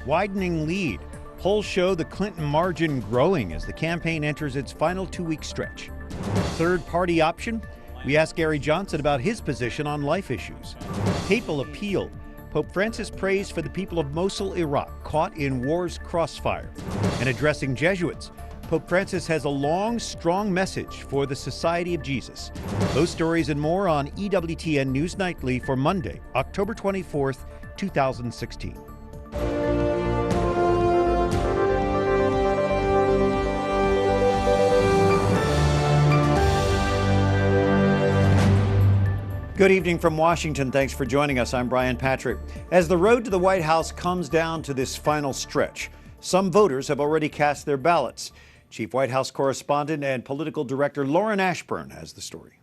widening lead. Polls show the Clinton margin growing as the campaign enters its final two-week stretch. Third party option? We ask Gary Johnson about his position on life issues. Papal appeal. Pope Francis prays for the people of Mosul, Iraq, caught in war's crossfire. And addressing Jesuits, Pope Francis has a long, strong message for the Society of Jesus. Those stories and more on EWTN News Nightly for Monday, October 24th, 2016. Good evening from Washington. Thanks for joining us. I'm Brian Patrick. As the road to the White House comes down to this final stretch, some voters have already cast their ballots. Chief White House correspondent and political director Lauren Ashburn has the story.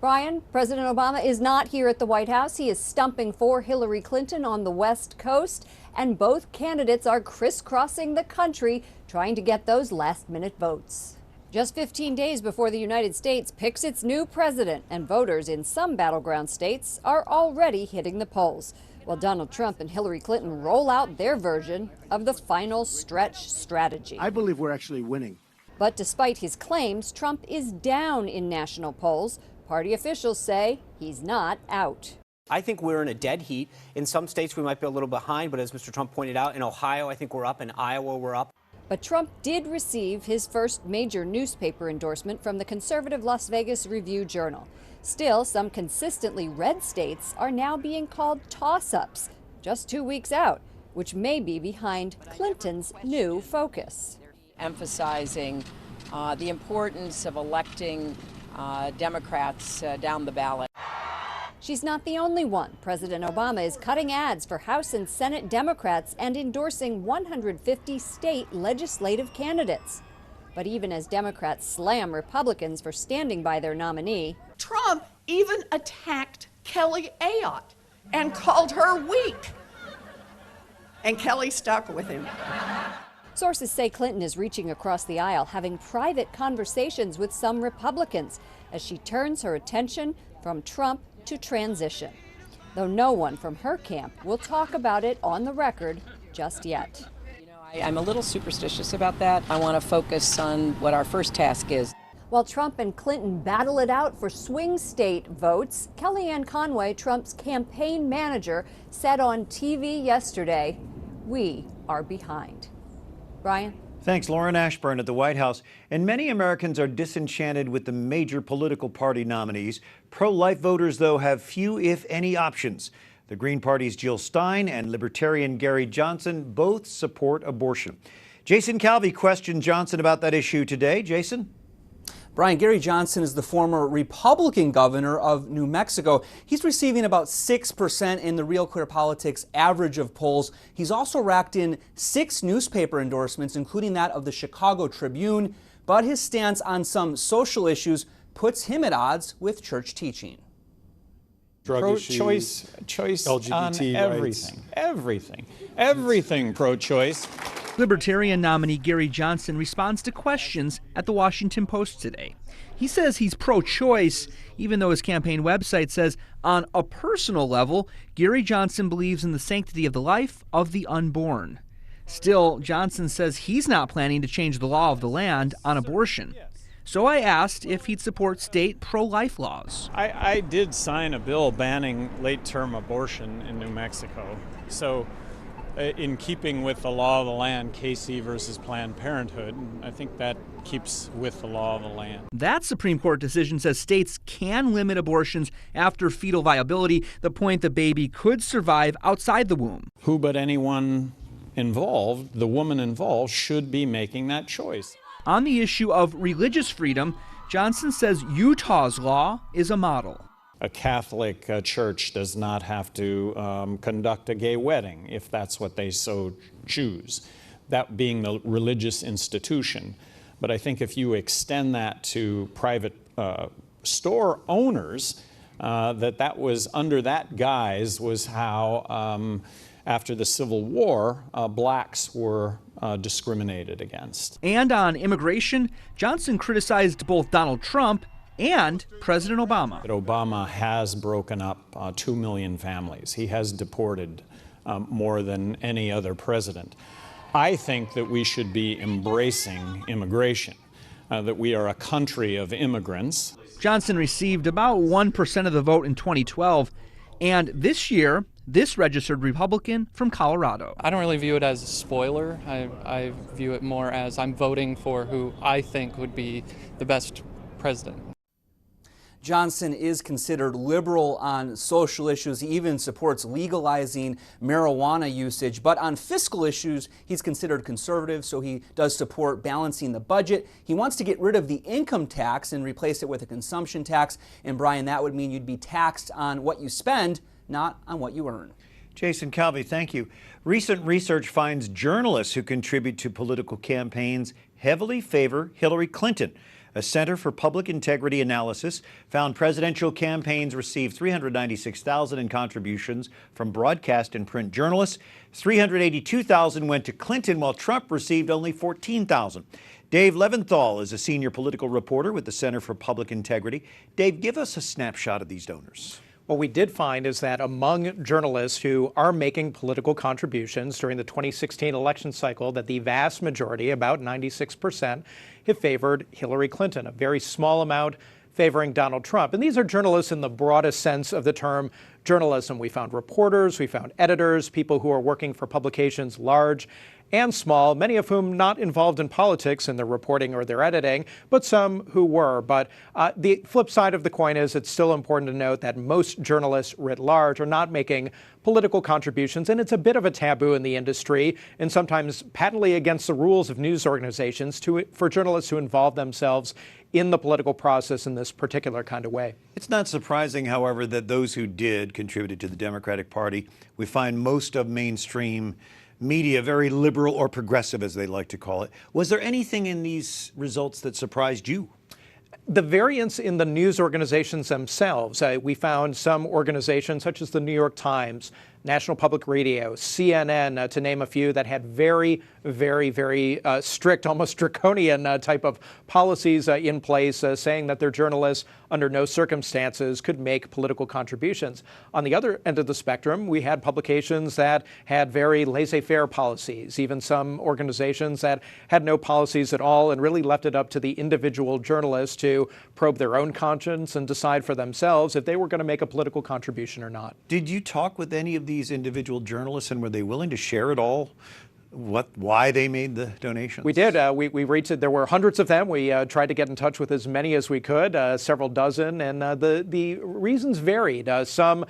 Brian, President Obama is not here at the White House. He is stumping for Hillary Clinton on the West Coast, and both candidates are crisscrossing the country trying to get those last-minute votes. Just 15 days before the United States picks its new president, and voters in some battleground states are already hitting the polls, while Donald Trump and Hillary Clinton roll out their version of the final stretch strategy. I believe we're actually winning. But despite his claims, Trump is down in national polls. Party officials say he's not out. I think we're in a dead heat. In some states we might be a little behind, but as Mr. Trump pointed out, in Ohio I think we're up, in Iowa we're up. But Trump did receive his first major newspaper endorsement from the conservative Las Vegas Review-Journal. Still, some consistently red states are now being called toss-ups, just 2 weeks out, which may be behind Clinton's new focus. Emphasizing the importance of electing Democrats down the ballot. She's not the only one. President Obama is cutting ads for House and Senate Democrats and endorsing 150 state legislative candidates. But even as Democrats slam Republicans for standing by their nominee, Trump even attacked Kelly Ayotte and called her weak. And Kelly stuck with him. Sources say Clinton is reaching across the aisle, having private conversations with some Republicans as she turns her attention from Trump to transition. Though no one from her camp will talk about it on the record just yet. I'm a little superstitious about that. I want to focus on what our first task is. While Trump and Clinton battle it out for swing state votes, Kellyanne Conway, Trump's campaign manager, said on TV yesterday, "We are behind." Brian? Thanks, Lauren Ashburn at the White House. And many Americans are disenchanted with the major political party nominees. Pro-life voters, though, have few, if any, options. The Green Party's Jill Stein and Libertarian Gary Johnson both support abortion. Jason Calvi questioned Johnson about that issue today. Jason? Brian, Gary Johnson is the former Republican governor of New Mexico. He's receiving about 6% in the Real Clear Politics average of polls. He's also racked in 6 newspaper endorsements, including that of the Chicago Tribune. But his stance on some social issues puts him at odds with church teaching. Pro-choice, choice LGBT on everything pro-choice. Libertarian nominee Gary Johnson responds to questions at the Washington Post today. He says he's pro-choice, even though his campaign website says on a personal level, Gary Johnson believes in the sanctity of the life of the unborn. Still, Johnson says he's not planning to change the law of the land on abortion. So I asked if he'd support state pro-life laws. I did sign a bill banning late-term abortion in New Mexico. So in keeping with the law of the land, Casey versus Planned Parenthood, I think that keeps with the law of the land. That Supreme Court decision says states can limit abortions after fetal viability, the point the baby could survive outside the womb. Who but anyone involved, the woman involved, should be making that choice. On the issue of religious freedom, Johnson says Utah's law is a model. A Catholic church does not have to conduct a gay wedding if that's what they so choose, that being the religious institution. But I think if you extend that to private store owners, that was under that guise was how, after the Civil War, blacks were discriminated against. And on immigration, Johnson criticized both Donald Trump and President Obama. Obama has broken up 2 million families. He has deported more than any other president. I think that we should be embracing immigration, that we are a country of immigrants. Johnson received about 1% of the vote in 2012, and this year, this registered Republican from Colorado. I don't really view it as a spoiler. I view it more as I'm voting for who I think would be the best president. Johnson is considered liberal on social issues. He even supports legalizing marijuana usage. But on fiscal issues, he's considered conservative, so he does support balancing the budget. He wants to get rid of the income tax and replace it with a consumption tax. And Brian, that would mean you'd be taxed on what you spend, not on what you earn. Jason Calvi, thank you. Recent research finds journalists who contribute to political campaigns heavily favor Hillary Clinton. A Center for Public Integrity Analysis found presidential campaigns received $396,000 in contributions from broadcast and print journalists. $382,000 went to Clinton, while Trump received only $14,000. Dave Leventhal is a senior political reporter with the Center for Public Integrity. Dave, give us a snapshot of these donors. What we did find is that among journalists who are making political contributions during the 2016 election cycle, that the vast majority, about 96%, have favored Hillary Clinton, a very small amount favoring Donald Trump. And these are journalists in the broadest sense of the term journalism. We found reporters, we found editors, people who are working for publications large and small, many of whom not involved in politics in their reporting or their editing, but some who were. But the flip side of the coin is it's still important to note that most journalists writ large are not making political contributions, and it's a bit of a taboo in the industry and sometimes patently against the rules of news organizations for journalists who involve themselves in the political process in this particular kind of way. It's not surprising, however, that those who did contributed to the Democratic Party. We find most of mainstream media very liberal or progressive, as they like to call it. Was there anything in these results that surprised you? The variance in the news organizations themselves. We found some organizations such as the New York Times, National Public Radio, CNN, to name a few, that had very, very strict, almost draconian type of policies in place, saying that their journalists under no circumstances could make political contributions. On the other end of the spectrum, we had publications that had very laissez-faire policies, even some organizations that had no policies at all and really left it up to the individual journalists to probe their own conscience and decide for themselves if they were going to make a political contribution or not. Did you talk with any of these individual journalists, and were they willing to share it all? Why they made the donations? We did. We reached it. There were hundreds of them. We tried to get in touch with as many as we could, several dozen, and the reasons varied. Some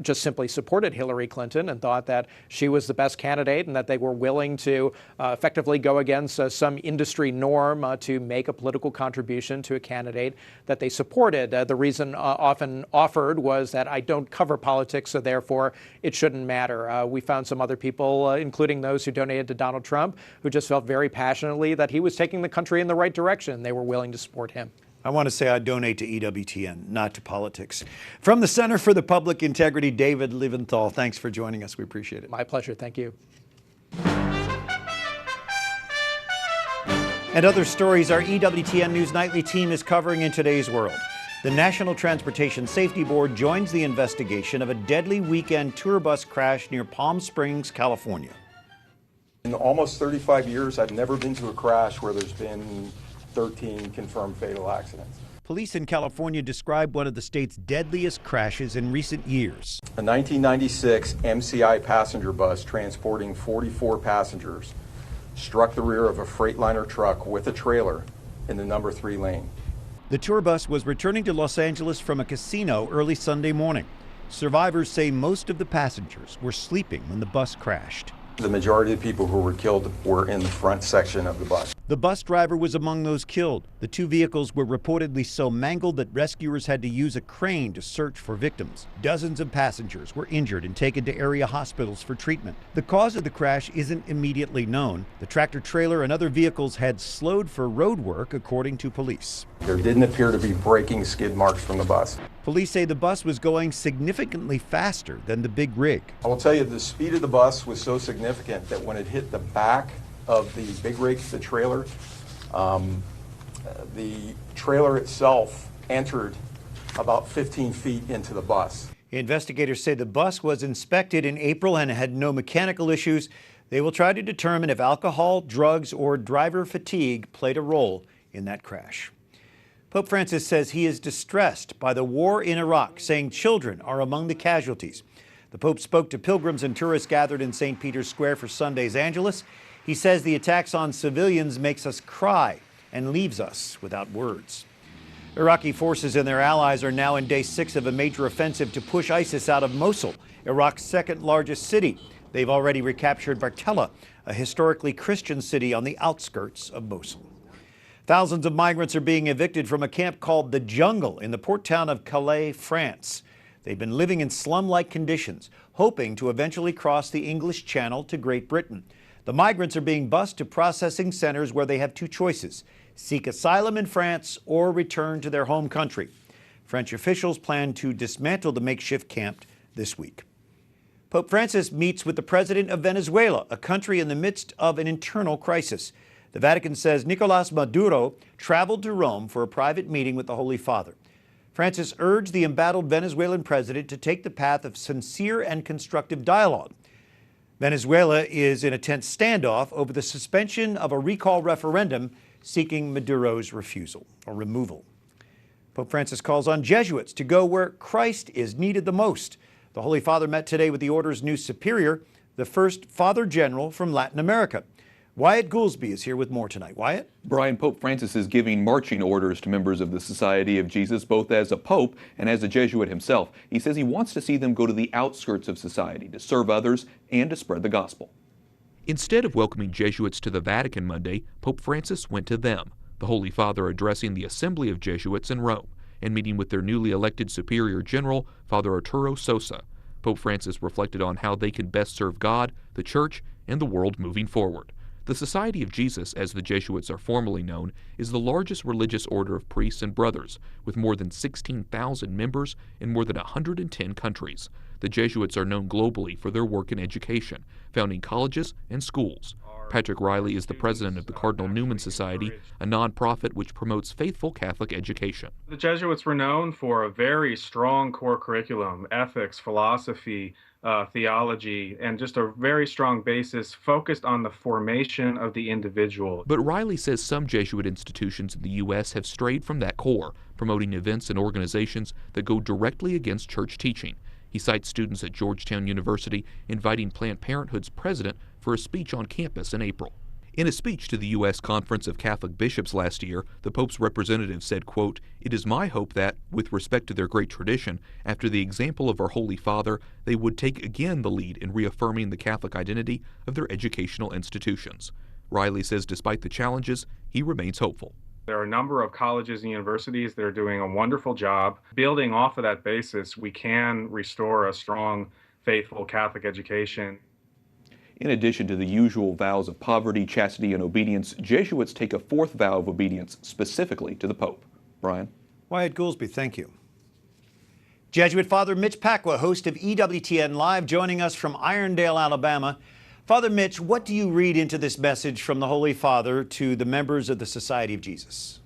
just simply supported Hillary Clinton and thought that she was the best candidate and that they were willing to effectively go against some industry norm to make a political contribution to a candidate that they supported. The reason often offered was that I don't cover politics, so therefore it shouldn't matter. We found some other people, including those who donated to Donald Trump, who just felt very passionately that he was taking the country in the right direction. They were willing to support him. I want to say I donate to EWTN, not to politics. From the Center for the Public Integrity, David Leventhal, thanks for joining us. We appreciate it. My pleasure. Thank you. And other stories our EWTN News Nightly team is covering in today's world. The National Transportation Safety Board joins the investigation of a deadly weekend tour bus crash near Palm Springs, California. In almost 35 years, I've never been to a crash where there's been 13 confirmed fatal accidents. Police in California described one of the state's deadliest crashes in recent years. A 1996 MCI passenger bus transporting 44 passengers struck the rear of a Freightliner truck with a trailer in the number 3 lane. The tour bus was returning to Los Angeles from a casino early Sunday morning. Survivors say most of the passengers were sleeping when the bus crashed. The majority of the people who were killed were in the front section of the bus. The bus driver was among those killed. The two vehicles were reportedly so mangled that rescuers had to use a crane to search for victims. Dozens of passengers were injured and taken to area hospitals for treatment. The cause of the crash isn't immediately known. The tractor trailer and other vehicles had slowed for road work, according to police. There didn't appear to be braking skid marks from the bus. Police say the bus was going significantly faster than the big rig. I will tell you, the speed of the bus was so significant that when it hit the back of the big rig, the trailer itself entered about 15 feet into the bus. Investigators say the bus was inspected in April and had no mechanical issues. They will try to determine if alcohol, drugs, or driver fatigue played a role in that crash. Pope Francis says he is distressed by the war in Iraq, saying children are among the casualties. The Pope spoke to pilgrims and tourists gathered in St. Peter's Square for Sunday's Angelus. He says the attacks on civilians makes us cry and leaves us without words. Iraqi forces and their allies are now in day 6 of a major offensive to push ISIS out of Mosul, Iraq's second largest city. They've already recaptured Bartella, a historically Christian city on the outskirts of Mosul. Thousands of migrants are being evicted from a camp called The Jungle in the port town of Calais, France. They've been living in slum-like conditions, hoping to eventually cross the English Channel to Great Britain. The migrants are being bused to processing centers where they have two choices: seek asylum in France or return to their home country. French officials plan to dismantle the makeshift camp this week. Pope Francis meets with the president of Venezuela, a country in the midst of an internal crisis. The Vatican says Nicolás Maduro traveled to Rome for a private meeting with the Holy Father. Francis urged the embattled Venezuelan president to take the path of sincere and constructive dialogue. Venezuela is in a tense standoff over the suspension of a recall referendum seeking Maduro's removal. Pope Francis calls on Jesuits to go where Christ is needed the most. The Holy Father met today with the order's new superior, the first Father General from Latin America. Wyatt Goolsby is here with more tonight. Wyatt? Brian, Pope Francis is giving marching orders to members of the Society of Jesus, both as a pope and as a Jesuit himself. He says he wants to see them go to the outskirts of society to serve others and to spread the gospel. Instead of welcoming Jesuits to the Vatican Monday, Pope Francis went to them, the Holy Father addressing the Assembly of Jesuits in Rome and meeting with their newly elected Superior General, Father Arturo Sosa. Pope Francis reflected on how they can best serve God, the Church, and the world moving forward. The Society of Jesus, as the Jesuits are formally known, is the largest religious order of priests and brothers, with more than 16,000 members in more than 110 countries. The Jesuits are known globally for their work in education, founding colleges and schools. Patrick Riley is the president of the Cardinal Newman Society, a nonprofit which promotes faithful Catholic education. The Jesuits were known for a very strong core curriculum, ethics, philosophy, theology, and just a very strong basis focused on the formation of the individual. But Riley says some Jesuit institutions in the U.S. have strayed from that core, promoting events and organizations that go directly against church teaching. He cites students at Georgetown University inviting Planned Parenthood's president for a speech on campus in April. In a speech to the U.S. Conference of Catholic Bishops last year, the Pope's representative said, quote, "It is my hope that, with respect to their great tradition, after the example of our Holy Father, they would take again the lead in reaffirming the Catholic identity of their educational institutions." Riley says despite the challenges, he remains hopeful. There are a number of colleges and universities that are doing a wonderful job. Building off of that basis, we can restore a strong, faithful Catholic education. In addition to the usual vows of poverty, chastity, and obedience, Jesuits take a fourth vow of obedience specifically to the Pope. Brian? Wyatt Goolsby, thank you. Jesuit Father Mitch Pacwa, host of EWTN Live, joining us from Irondale, Alabama. Father Mitch, what do you read into this message from the Holy Father to the members of the Society of Jesus?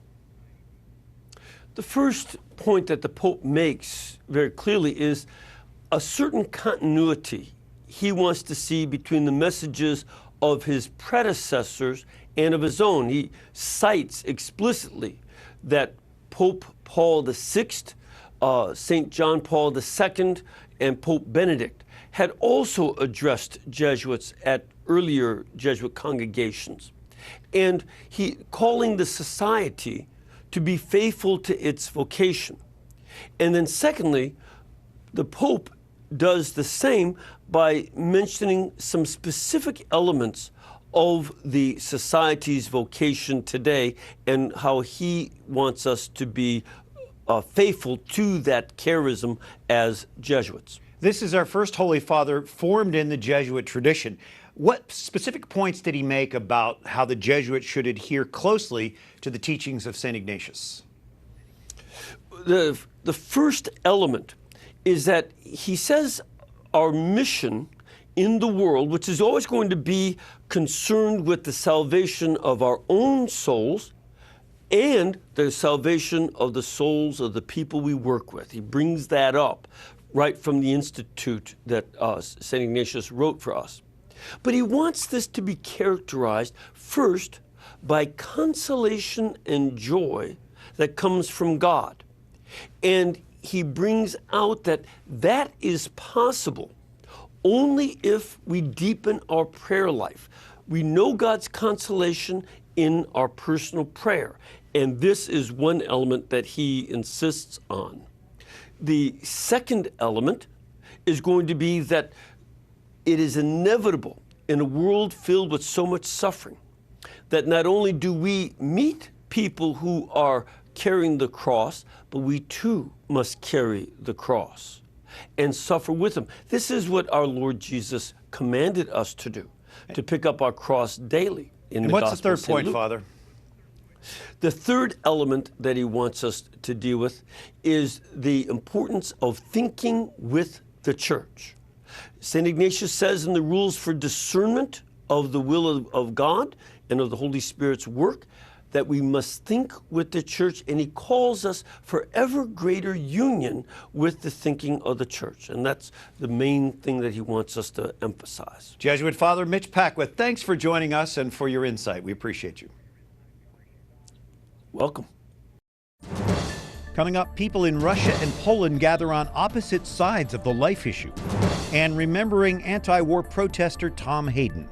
The first point that the Pope makes very clearly is a certain continuity he wants to see between the messages of his predecessors and of his own. He cites explicitly that Pope Paul VI, St. John Paul II, and Pope Benedict had also addressed Jesuits at earlier Jesuit congregations. And he calling the society to be faithful to its vocation. And then secondly, the Pope does the same by mentioning some specific elements of the society's vocation today and how he wants us to be faithful to that charism as Jesuits. This is our first Holy Father formed in the Jesuit tradition. What specific points did he make about how the Jesuits should adhere closely to the teachings of St. Ignatius? The first element is that he says our mission in the world, which is always going to be concerned with the salvation of our own souls and the salvation of the souls of the people we work with. He brings that up right from the institute that St. Ignatius wrote for us. But he wants this to be characterized first by consolation and joy that comes from God. And he brings out that that is possible only if we deepen our prayer life. We know God's consolation in our personal prayer, and this is one element that he insists on. The second element is going to be that it is inevitable in a world filled with so much suffering that not only do we meet people who are carrying the cross, but we too must carry the cross and suffer with them. This is what our Lord Jesus commanded us to do, to pick up our cross daily in the Gospel. And what's the third point, Father? The third element that he wants us to deal with is the importance of thinking with the church. St. Ignatius says in the rules for discernment of the will of God and of the Holy Spirit's work that we must think with the church, and he calls us for ever greater union with the thinking of the church. And that's the main thing that he wants us to emphasize. Jesuit Father Mitch Pacwa, thanks for joining us and for your insight. We appreciate you. Welcome. Coming up, people in Russia and Poland gather on opposite sides of the life issue. And remembering anti-war protester Tom Hayden.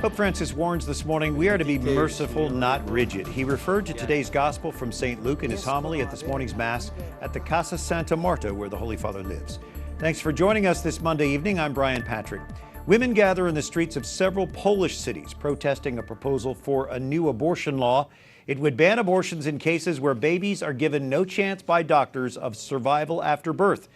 Pope Francis warns this morning we are to be merciful, not rigid. He referred to today's gospel from St. Luke in his homily at this morning's Mass at the Casa Santa Marta, where the Holy Father lives. Thanks for joining us this Monday evening. I'm Brian Patrick. Women gather in the streets of several Polish cities protesting a proposal for a new abortion law. It would ban abortions in cases where babies are given no chance by doctors of survival after birth.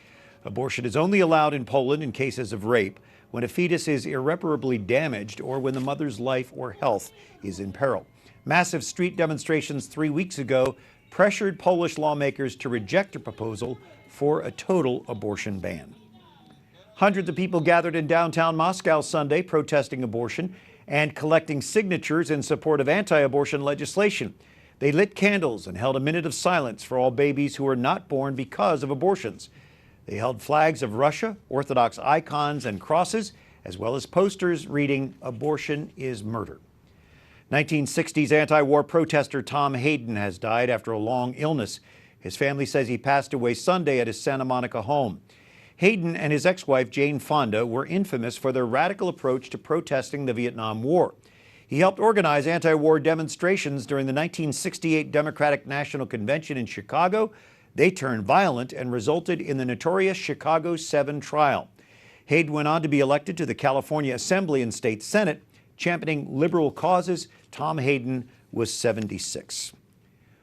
Abortion is only allowed in Poland in cases of rape, when a fetus is irreparably damaged, or when the mother's life or health is in peril. Massive street demonstrations 3 weeks ago pressured Polish lawmakers to reject a proposal for a total abortion ban. Hundreds of people gathered in downtown Moscow Sunday protesting abortion and collecting signatures in support of anti-abortion legislation. They lit candles and held a minute of silence for all babies who were not born because of abortions. They held flags of Russia, Orthodox icons, and crosses, as well as posters reading, "Abortion is murder." 1960s anti-war protester Tom Hayden has died after a long illness. His family says he passed away Sunday at his Santa Monica home. Hayden and his ex-wife Jane Fonda were infamous for their radical approach to protesting the Vietnam War. He helped organize anti-war demonstrations during the 1968 Democratic National Convention in Chicago. They turned violent and resulted in the notorious Chicago 7 trial. Hayden went on to be elected to the California Assembly and State Senate, championing liberal causes. Tom Hayden was 76.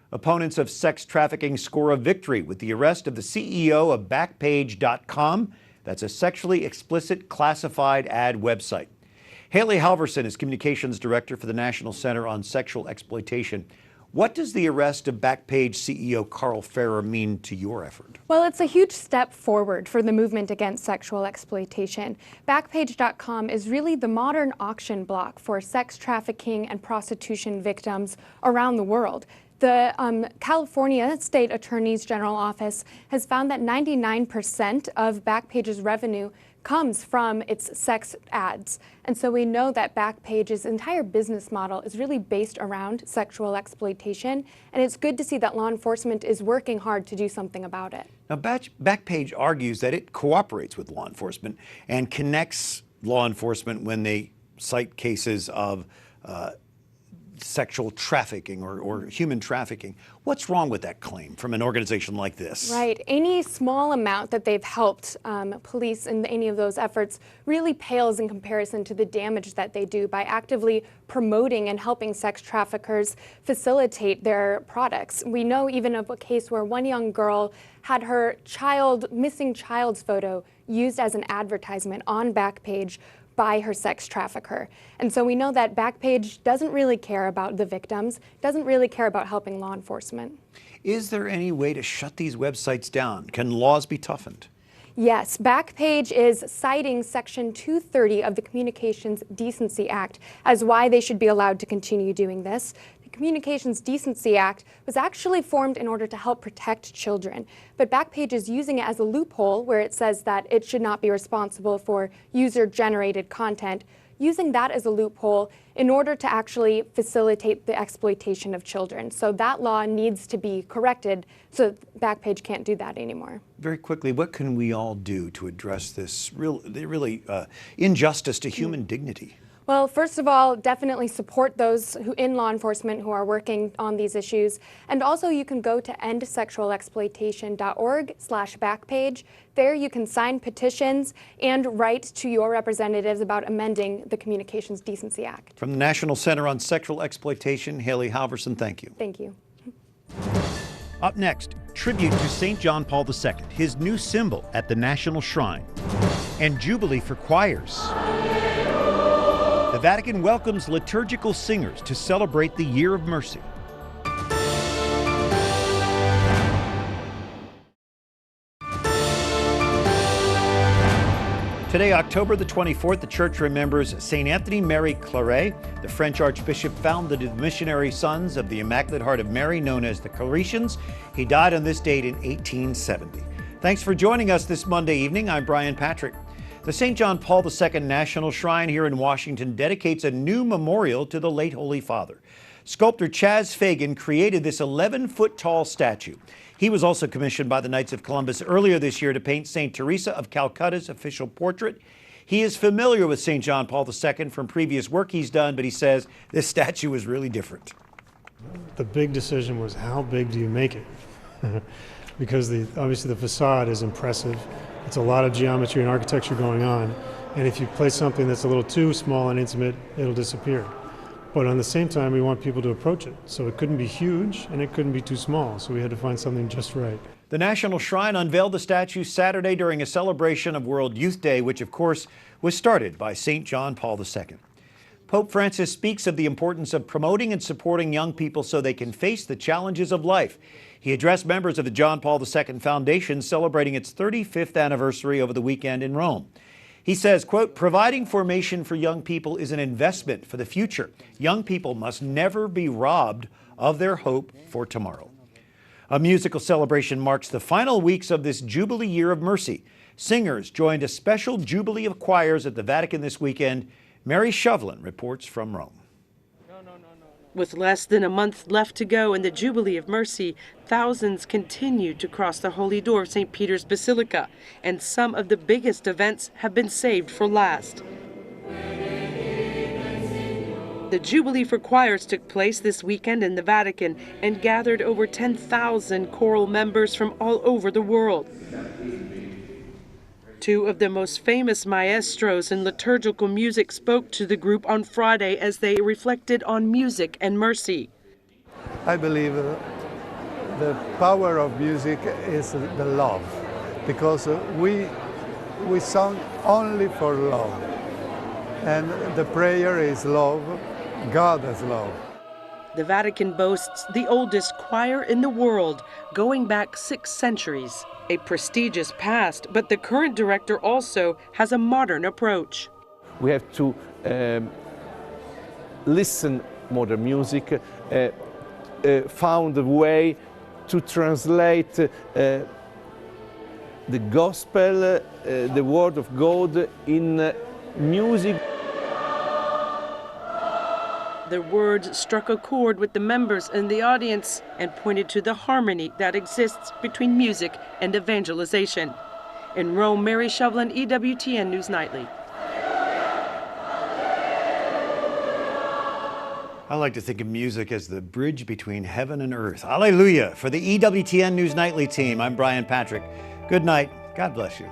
Opponents of sex trafficking score a victory with the arrest of the CEO of Backpage.com. That's a sexually explicit classified ad website. Haley Halverson is Communications Director for the National Center on Sexual Exploitation. What does the arrest of Backpage CEO Carl Ferrer mean to your effort? Well, it's a huge step forward for the movement against sexual exploitation. Backpage.com is really the modern auction block for sex trafficking and prostitution victims around the world. The California State Attorney's General Office has found that 99% of Backpage's revenue comes from its sex ads. And so we know that Backpage's entire business model is really based around sexual exploitation. And it's good to see that law enforcement is working hard to do something about it. Now, Backpage argues that it cooperates with law enforcement and connects law enforcement when they cite cases of sexual trafficking or human trafficking. What's wrong with that claim from an organization like this? Right. Any small amount that they've helped police in any of those efforts really pales in comparison to the damage that they do by actively promoting and helping sex traffickers facilitate their products. We know even of a case where one young girl had her missing child's photo used as an advertisement on Backpage by her sex trafficker. And so we know that Backpage doesn't really care about the victims, doesn't really care about helping law enforcement. Is there any way to shut these websites down? Can laws be toughened? Yes, Backpage is citing Section 230 of the Communications Decency Act as why they should be allowed to continue doing this. The Communications Decency Act was actually formed in order to help protect children, but Backpage is using it as a loophole where it says that it should not be responsible for user-generated content, using that as a loophole in order to actually facilitate the exploitation of children. So that law needs to be corrected so Backpage can't do that anymore. Very quickly, what can we all do to address this really injustice to human dignity? Well, first of all, definitely support those who in law enforcement who are working on these issues. And also you can go to endsexualexploitation.org/Backpage. There you can sign petitions and write to your representatives about amending the Communications Decency Act. From the National Center on Sexual Exploitation, Haley Halverson, thank you. Thank you. Up next, tribute to St. John Paul II, his new symbol at the National Shrine, and Jubilee for choirs. The Vatican welcomes liturgical singers to celebrate the Year of Mercy. Today, October the 24th, the Church remembers St. Anthony Marie Claret. The French Archbishop founded the Missionary Sons of the Immaculate Heart of Mary, known as the Claretians. He died on this date in 1870. Thanks for joining us this Monday evening. I'm Brian Patrick. The St. John Paul II National Shrine here in Washington dedicates a new memorial to the late Holy Father. Sculptor Chaz Fagan created this 11-foot-tall statue. He was also commissioned by the Knights of Columbus earlier this year to paint St. Teresa of Calcutta's official portrait. He is familiar with St. John Paul II from previous work he's done, but he says this statue is really different. The big decision was, how big do you make it? Because obviously the facade is impressive. It's a lot of geometry and architecture going on, and if you place something that's a little too small and intimate, it'll disappear. But on the same time, we want people to approach it, so it couldn't be huge and it couldn't be too small, so we had to find something just right. The National Shrine unveiled the statue Saturday during a celebration of World Youth Day, which of course was started by St. John Paul II. Pope Francis speaks of the importance of promoting and supporting young people so they can face the challenges of life. He addressed members of the John Paul II Foundation celebrating its 35th anniversary over the weekend in Rome. He says, quote, providing formation for young people is an investment for the future. Young people must never be robbed of their hope for tomorrow. A musical celebration marks the final weeks of this Jubilee Year of Mercy. Singers joined a special Jubilee of choirs at the Vatican this weekend. Mary Shovlin reports from Rome. With less than a month left to go in the Jubilee of Mercy, thousands continue to cross the holy door of St. Peter's Basilica, and some of the biggest events have been saved for last. The Jubilee for choirs took place this weekend in the Vatican and gathered over 10,000 choral members from all over the world. Two of the most famous maestros in liturgical music spoke to the group on Friday as they reflected on music and mercy. I believe the power of music is the love, because we sing only for love, and the prayer is love, God is love. The Vatican boasts the oldest choir in the world, going back 6 centuries. A prestigious past, but the current director also has a modern approach. We have to listen modern music, found a way to translate the gospel, the word of God in music. The words struck a chord with the members and the audience and pointed to the harmony that exists between music and evangelization. In Rome, Mary Shovlin, EWTN News Nightly. I like to think of music as the bridge between heaven and earth. Hallelujah. For the EWTN News Nightly team, I'm Brian Patrick. Good night. God bless you.